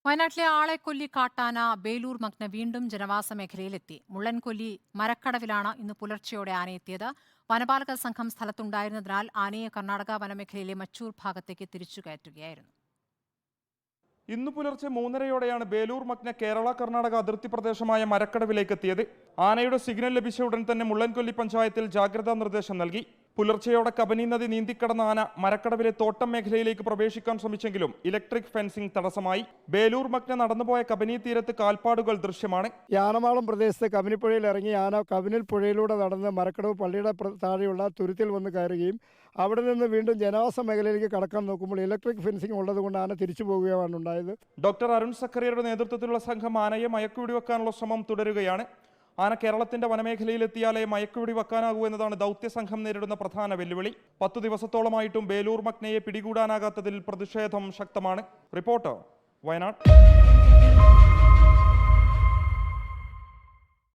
വയനാട്ടിലെ ആളെക്കൊല്ലി കാട്ടാന ബേലൂർ മഗ്ന വീണ്ടും ജനവാസ മേഖലയിലെത്തി. മുള്ളൻകൊല്ലി മരക്കടവിലാണ് ഇന്ന് പുലർച്ചെയോടെ ആനയെത്തിയത്. വനപാലക സംഘം സ്ഥലത്തുണ്ടായിരുന്നതിനാൽ ആനയെ കർണാടക വനമേഖലയിലെ മച്ചൂർ ഭാഗത്തേക്ക് തിരിച്ചു കയറ്റുകയായിരുന്നു. ഇന്നു പുലർച്ചെ 3:30യോടെയാണ് ബേലൂർ മഗ്ന കേരള കർണാടക അതിർത്തി പ്രദേശമായ മരക്കടവിലേക്ക് എത്തിയത്. ആനയുടെ സിഗ്നൽ ലഭിച്ച ഉടൻ തന്നെ മുള്ളൻകൊല്ലി പഞ്ചായത്തിൽ ജാഗ്രതാ നിർദ്ദേശം നൽകി. പുലർച്ചെയോടെ കബനി നദി നീന്തിക്കടന്ന ആന മരക്കടവിലെ തോട്ടം മേഖലയിലേക്ക് പ്രവേശിക്കാൻ ശ്രമിച്ചെങ്കിലും ഇലക്ട്രിക് ഫെൻസിംഗ് തടസ്സമായി. ബേലൂർ മഗ്ന നടന്നുപോയ കബനി തീരത്ത് കാൽപ്പാടുകൾ ദൃശ്യമാണ്. യാനമാളം പ്രദേശത്ത് കബനിപ്പുഴയിൽ ഇറങ്ങി ആന കബനിൽ പുഴയിലൂടെ നടന്ന് മരക്കടവ് പള്ളിയുടെ താഴെയുള്ള തുരുത്തിൽ വന്ന് കയറുകയും അവിടെ നിന്ന് വീണ്ടും ജനവാസ മേഖലയിലേക്ക് കടക്കാൻ നോക്കുമ്പോൾ ഇലക്ട്രിക് ഫെൻസിംഗ് ഉള്ളതുകൊണ്ട് ആന തിരിച്ചു പോകുകയാണ് ഉണ്ടായത്. ഡോക്ടർ അരുൺ സക്കറിയയുടെ നേതൃത്വത്തിലുള്ള സംഘം ആനയെ മയക്കുവെടി വെക്കാനുള്ള ശ്രമം തുടരുകയാണ്. ആന കേരളത്തിന്റെ വനമേഖലയിലെത്തിയാലേ മയക്കുവെടി വെക്കാനാകൂ എന്നതാണ് ദൗത്യസംഘം നേരിടുന്ന പ്രധാന വെല്ലുവിളി. 10 ദിവസത്തോളമായിട്ടും ബേലൂർ മഗ്നയെ പിടികൂടാനാകാത്തതിൽ പ്രതിഷേധം ശക്തമാണ്. റിപ്പോർട്ടർ, വയനാട്.